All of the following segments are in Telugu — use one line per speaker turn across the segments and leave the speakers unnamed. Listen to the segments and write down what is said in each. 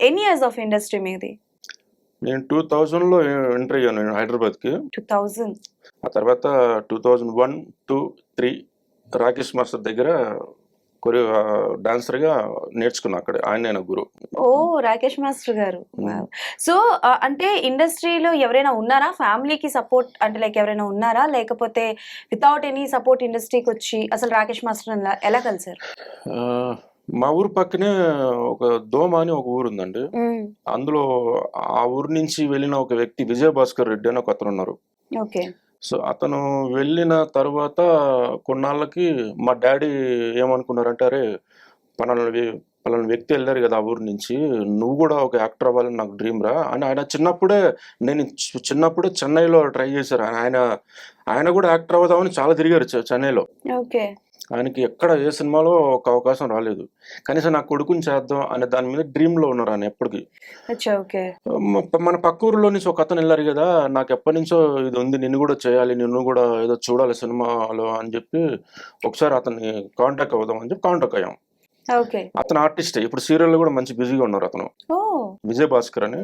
ఎన్ని ఇయర్స్ ఆఫ్ ఇండస్ట్రీ మీది?
నేను 2000లో ఎంటర్ అయ్యాను నేను హైదరాబాద్కి.
2000.
ఆ తర్వాత 2001, 2, 3 రాకేష్ మాస్టర్ దగ్గర డాన్సర్గా నేర్చుకున్నా. అక్కడే ఆయన గురువు.
ఓ రాకేష్ మాస్టర్ గారు. సో అంటే ఇండస్ట్రీలో ఎవరైనా ఉన్నారా ఫ్యామిలీకి సపోర్ట్, అంటే లైక్ ఎవరైనా ఉన్నారా, లేకపోతే వితౌట్ ఎనీ సపోర్ట్ ఇండస్ట్రీకి వచ్చి అసలు రాకేష్ మాస్టర్ ఎలా కలిసారు?
మా ఊరు పక్కనే ఒక దోమ అని ఒక ఊరు ఉందండి. అందులో ఆ ఊరు నుంచి వెళ్ళిన ఒక వ్యక్తి విజయభాస్కర్ రెడ్డి అని ఒక అతను ఉన్నారు.
ఓకే.
సో అతను వెళ్ళిన తర్వాత కొన్నాళ్ళకి మా డాడీ ఏమనుకున్నారంటే, అరే పలానా వ్యక్తి వెళ్ళారు కదా ఆ ఊరు నుంచి, నువ్వు కూడా ఒక యాక్టర్ అవ్వాలని నాకు డ్రీమ్ రా అని. ఆయన చిన్నప్పుడే చెన్నైలో ట్రై చేశారు. ఆయన కూడా యాక్టర్ అవుదామని చాలా తిరిగారు చెన్నైలో.
ఓకే.
ఆయనకి ఎక్కడ ఏ సినిమాలో ఒక అవకాశం రాలేదు. కనీసం నా కొడుకుని చేద్దాం అనే దాని మీద డ్రీమ్లో ఉన్నారు ఆయన ఎప్పటికీ. మన పక్క ఊరిలో నుంచి ఒక అతను వెళ్ళారు కదా, నాకు ఎప్పటి నుంచో ఇది ఉంది, నిన్ను కూడా చేయాలి, నిన్ను కూడా ఏదో చూడాలి సినిమాలో అని చెప్పి ఒకసారి అతన్ని కాంటాక్ట్ అవుదాం అని చెప్పి కాంటాక్ట్ అయ్యాం. అతను ఆర్టిస్ట్, ఇప్పుడు సీరియల్ కూడా మంచి బిజీగా ఉన్నారు. అతను విజయభాస్కర్ అని.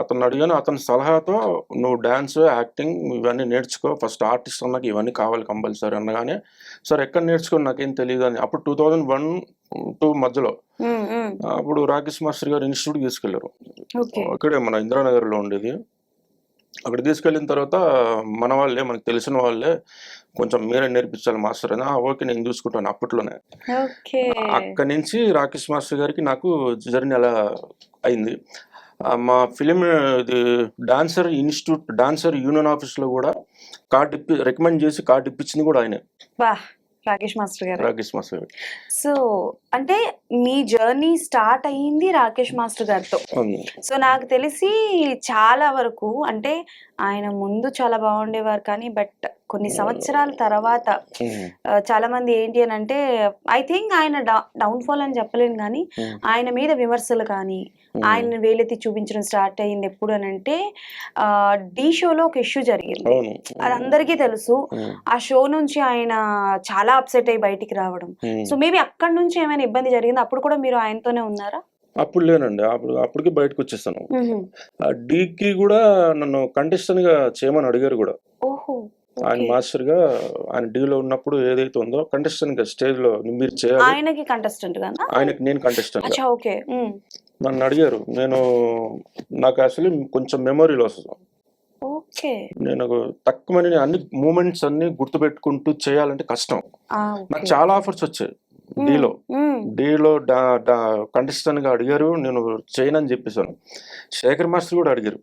అతను అడిగాను, అతని సలహాతో నువ్వు డాన్స్, యాక్టింగ్ ఇవన్నీ నేర్చుకో, ఫస్ట్ ఆర్టిస్ట్ అన్నాక ఇవన్నీ కావాలి కంపల్సరీ అన్నగానే, సార్ ఎక్కడ నేర్చుకోని నాకేం తెలియదు అని. అప్పుడు 2001, 2002 మధ్యలో అప్పుడు రాకేష్ మాస్టర్ గారు ఇన్స్టిట్యూట్ తీసుకెళ్లారు. ఇక్కడే మన ఇందిరానగర్ లో ఉండేది. అక్కడ తీసుకెళ్ళిన తర్వాత మన వాళ్ళే, మనకు తెలిసిన వాళ్ళే, కొంచెం మీరే నేర్పించాలి మాస్టర్ అని. ఓకే నేను చూసుకుంటాను అప్పట్లోనే. అక్కడి నుంచి రాకేష్ మాస్టర్ గారికి నాకు జర్నీ అలా అయింది. మా ఫిలిం ఇది డాన్సర్ ఇన్స్టిట్యూట్, డాన్సర్ యూనియన్ ఆఫీస్లో కూడా రికమెండ్ చేసి కార్డు ఇప్పించింది కూడా ఆయనే,
రాకేష్ మాస్టర్
గారు.
సో అంటే మీ జర్నీ స్టార్ట్ అయ్యింది రాకేష్ మాస్టర్ గారితో. సో నాకు తెలిసి చాలా వరకు అంటే ఆయన ముందు చాలా బాగుండేవారు, కానీ బట్ కొన్ని సంవత్సరాల తర్వాత చాలా మంది ఏంటి అని అంటే, ఐ థింక్ ఆయన డౌన్ ఫాల్ అని చెప్పలేను, కానీ ఆయన మీద విమర్శలు కానీ ఆయన వేలెత్తి చూపించడం స్టార్ట్ అయ్యింది ఎప్పుడు అని అంటే, ఢీ షోలో ఒక ఇష్యూ జరిగింది, అది అందరికీ తెలుసు. ఆ షో నుంచి ఆయన చాలా అప్సెట్ అయ్యి బయటికి రావడం. సో మేబీ అక్కడ నుంచి ఏమైనా ఇబ్బంది జరిగింది, అప్పుడు కూడా మీరు ఆయనతోనే ఉన్నారా?
అప్పుడు లేనండి, అప్పటికి బయటకు వచ్చేసాను. డీకి కూడా నన్ను కంటెస్టెంట్ గా చేయమని అడిగారు కూడా. ఆయన మాస్టర్ గా ఆయన డీలో ఉన్నప్పుడు ఏదైతే ఉందో కంటెస్టెంట్ గా స్టేజ్ లో మీరు చేయాలి.
ఆయనకి కంటెస్టెంట్ గా,
ఆయనకి నేను కంటెస్టెంట్ గా. నన్ను అడిగారు. నాకు అసలు కొంచెం మెమరీ లాస్. నేను తక్కువ అన్ని మూమెంట్స్ అన్ని గుర్తుపెట్టుకుంటూ చేయాలంటే కష్టం. నాకు చాలా ఆఫర్స్ వచ్చాయి డీలో కంటెస్టెంట్ గా అడిగారు, నేను చేయనని చెప్పేసాను. శేఖర్ మాస్టర్ కూడా అడిగారు,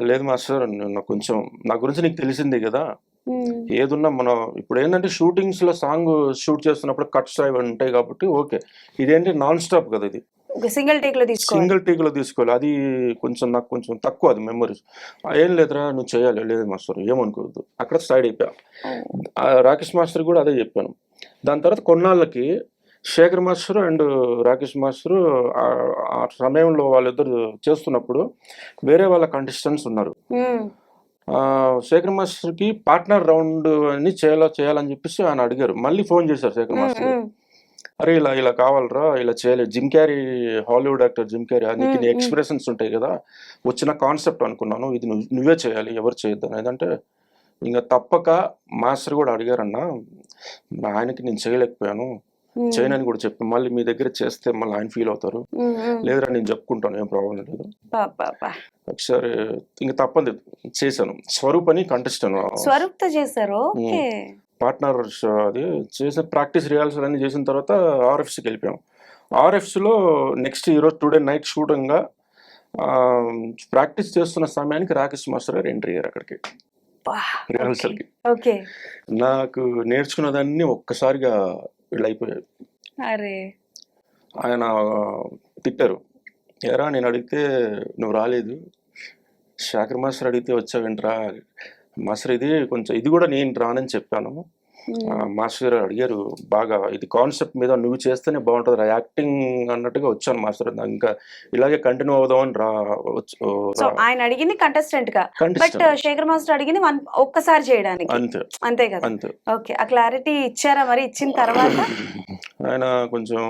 లేదు మాస్టర్ కొంచెం నా గురించి నీకు తెలిసిందే కదా, ఏదున్నా మనం ఇప్పుడు ఏంటంటే షూటింగ్స్ లో సాంగ్ షూట్ చేస్తున్నప్పుడు కట్స్ అవి ఉంటాయి కాబట్టి ఓకే, ఇదేంటి నాన్ స్టాప్ కదా, ఇది
సింగిల్ టేక్
లో తీసుకోవాలి, అది నాకు కొంచెం తక్కువ అది మెమరీస్. ఏం లేదురా నువ్వు చేయాలి. లేదు మాస్టర్ ఏమనుకోవద్దు, అక్కడ సైడ్ అయిపోయా. రాకేష్ మాస్టర్ కూడా అదే చెప్పాను. దాని తర్వాత కొన్నాళ్ళకి Shekhar master and Rakesh master ఆ సమయంలో వాళ్ళిద్దరు చేస్తున్నప్పుడు వేరే వాళ్ళ కంటెస్టెంట్స్ ఉన్నారు. శేఖర్ మాస్టర్ కి పార్ట్నర్ రౌండ్ అని చేయాలని చెప్పేసి ఆయన అడిగారు. మళ్ళీ ఫోన్ చేశారు శేఖర్ మాస్టర్, అరే ఇలా కావాలరా, ఇలా చేయలేదు. Jim Carrey, Hollywood actor Jim Carrey, నీకు ఎక్స్ప్రెషన్స్ ఉంటాయి కదా, వచ్చిన కాన్సెప్ట్ అనుకున్నాను, ఇది నువ్వే చేయాలి, ఎవరు చేయొద్దు అని. ఏదంటే ఇంకా తప్పక మాస్టర్ కూడా అడిగారన్నా, ఆయనకి నేను చేయలేకపోయాను, చేయనని కూడా చెప్పి, మళ్ళీ మీ దగ్గర చేస్తే మళ్ళీ ఆయన ఫీల్ అవుతారు, లేదురా నేను చెప్పుకుంటాను, ఏం ప్రాబ్లం లేదు. ఒకసారి ఇంకా తప్పదు చేశాను. స్వరూప్ అని కంటెస్టెంట్
చేశారు,
పార్ట్నర్ అది చేసిన ప్రాక్టీస్ రిహార్సల్ అన్ని చేసిన తర్వాత ఆర్ఎఫ్సికి వెళ్ళిపోయాం. ఆర్ఎఫ్సిలో నెక్స్ట్ ఈరోజు టుడే నైట్ షూటింగ్గా ప్రాక్టీస్ చేస్తున్న సమయానికి రాకేష్ మాస్టర్ గారు ఎంట్రీ అయ్యారు అక్కడికి రిహార్సల్కి. నాకు నేర్చుకున్నదాన్ని ఒక్కసారిగా వీళ్ళు అయిపోయాయి. ఆయన తిట్టారు, ఎరా నేను అడిగితే నువ్వు రాలేదు, శేఖర్ మాస్టర్ అడిగితే వచ్చావేంట్రా మాస్టర్, ఇది కూడా నేను రానని చెప్పాను. మాస్టర్ గారు అడిగారు బాగా, ఇది కాన్సెప్ట్ మీద నువ్వు చేస్తేనే బాగుంటుంది రా, యాక్టింగ్ అన్నట్టుగా వచ్చాను మాస్టర్, ఇంకా ఇలాగే కంటిన్యూ అవుదామని
ఆయన అడిగింది కంటెస్టెంట్ గా, బట్ శేఖర్ మాస్టర్ అడిగింది ఒక్కసారి చేయడానికి, అంతే కదా. ఓకే, ఆ క్లారిటీ ఇచ్చారా మరి? ఇచ్చిన తర్వాత
ఆయన కొంచెం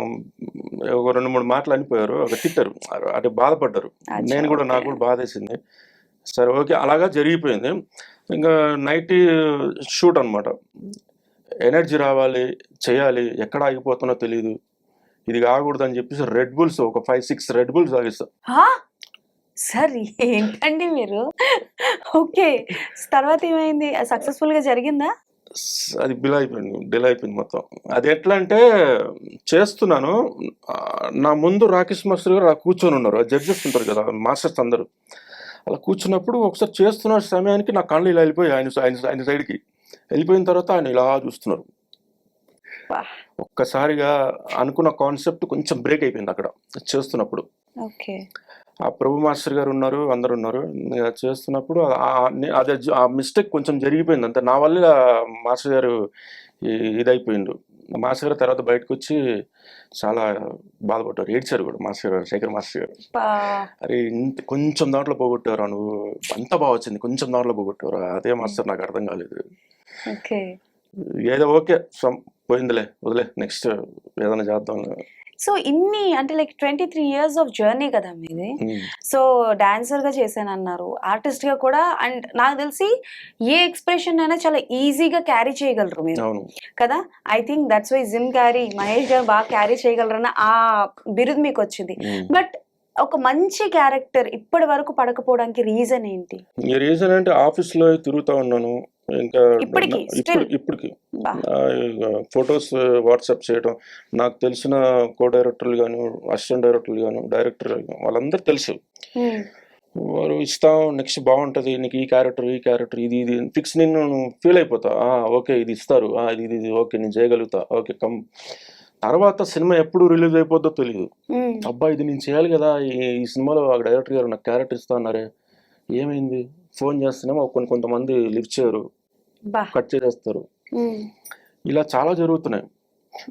ఒక 2-3 మాటలు అనిపోయారు, ఒక తిట్టారు, అంటే బాధపడ్డారు.
అచ్చా,
నేను కూడా, నాకు
ఓకే.
కూడా బాధేసింది. సరే ఓకే, అలాగా జరిగిపోయింది. ఇంకా నైట్ షూట్ అనమాట. ఎనర్జీ రావాలి, చేయాలి, ఎక్కడ ఆగిపోతున్నో తెలియదు, ఇది కాకూడదని చెప్పేసి రెడ్ బుల్స్ ఒక 5-6 రెడ్ బుల్స్ తాగేస్తా.
హా? సార్ ఏంటండి మీరు? ఓకే. తర్వాత ఏమైంది? సక్సెస్‌ఫుల్‌గా జరిగిందా?
అది డిలే అయిపోయింది మొత్తం. అది ఎట్లా అంటే చేస్తున్నాను, నా ముందు రాకేష్ మాస్టర్ గారు అలా కూర్చొని ఉన్నారు. జడ్జెస్ ఉంటారు కదా, మాస్టర్స్ అందరూ. అలా కూర్చున్నప్పుడు ఒకసారి చేస్తున్న సమయానికి నా కళ్ళు ఇలా వెళ్ళిపోయాయి ఆయన ఆయన సైడ్కి. వెళ్ళిపోయిన తర్వాత ఆయన ఇలా చూస్తున్నారు.
అబ్బా!
ఒక్కసారిగా అనుకున్న కాన్సెప్ట్ కొంచెం బ్రేక్ అయిపోయింది అక్కడ చేస్తున్నప్పుడు.
ఓకే.
ఆ ప్రభు మాస్టర్ గారు ఉన్నారు, అందరూ ఉన్నారు. చేస్తున్నప్పుడు అదే ఆ మిస్టేక్ కొంచెం జరిగిపోయింది అంతే. నా వల్ల మాస్టర్ గారు ఇదైపోయిండు. మాస్టర్ గారు తర్వాత బయటకొచ్చి చాలా బాధపడ్డారు, ఏడ్చారు కూడా మాస్టర్ గారు, శేఖర్ మాస్టర్ గారు.
అబ్బా!
అరే ఇంత కొంచెం దాంట్లో పోగొట్టారా నువ్వు, అంతా బాగా వచ్చింది, కొంచెం దాంట్లో పోగొట్టారా, అదే మాస్టర్ నాకు అర్థం కాలేదు.
ఓకే.
ఏదో ఓకే, పోయిందిలే, వదిలే, నెక్స్ట్ ఏదైనా చేద్దాం.
సో ఇన్ని అంటే లైక్ 23 ఇయర్స్ ఆఫ్ జర్నీ కదా మీది. సో డాన్సర్‌గా చేశానన్నారు. ఆర్టిస్ట్‌గా కూడా అండ్ నాకు తెలిసి ఏ ఎక్స్‌ప్రెషన్ అయినా చాలా ఈజీగా క్యారీ చేయగలరు మీరు.
అవును.
కదా! I think that's why Jim Carrey Mahesh garu బాగా క్యారీ చేయగలరన్న ఆ బిరుదు మీకొచ్చింది. బట్ ఒక మంచి క్యారెక్టర్ ఇప్పటి వరకు పడకపోవడానికి రీజన్ ఏంటి?
ఈ రీజన్ అంటే ఆఫీస్‌లో తిరుగుతా ఉన్నాను. ఇంకా
ఇప్పటికి స్టిల్
ఇప్పటికి
బా!
ఫొటోస్ వాట్సాప్ చేయడం, నాకు తెలిసిన కో డైరెక్టర్లు గాను, అసిస్టెంట్ డైరెక్టర్లు గాను, డైరెక్టర్ వాళ్ళందరూ తెలుసు.
హ్మ్.
వారు ఇస్తాం, నెక్స్ట్ బాగుంటది, నీకు ఈ క్యారెక్టర్ ఇది ఇది ఫిక్స్, నేను ఫీల్ అయిపోతా. ఓకే ఇది ఇస్తారు, ఇది ఓకే నేను చేయగలుగుతా, ఓకే కమ్. తర్వాత సినిమా ఎప్పుడు రిలీజ్ అయిపోద్దో తెలియదు.
హ్మ్.
అబ్బా ఇది నేను చేయాలి కదా, ఈ సినిమాలో ఆ డైరెక్టర్ గారు నాకు క్యారెక్టర్ ఇస్తా అన్నారే, ఏమైంది? ఫోన్ చేస్తేనేమో కొంతమంది లిఫ్ట్ చేయరు,
బా!
కట్ చేసేస్తారు.
హ్మ్.
ఇలా చాలా జరుగుతున్నాయి.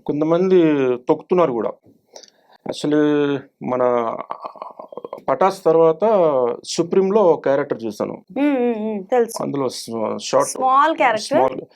కొంతమంది తొక్కుతున్నారు కూడా. యాక్చువల్లీ మన పటాస్ తర్వాత సుప్రీంలో క్యారెక్టర్ చూసాను.
హ్మ్. హ్మ్. హ్మ్. తెలుసు.
అందులో short
small character.
Small actually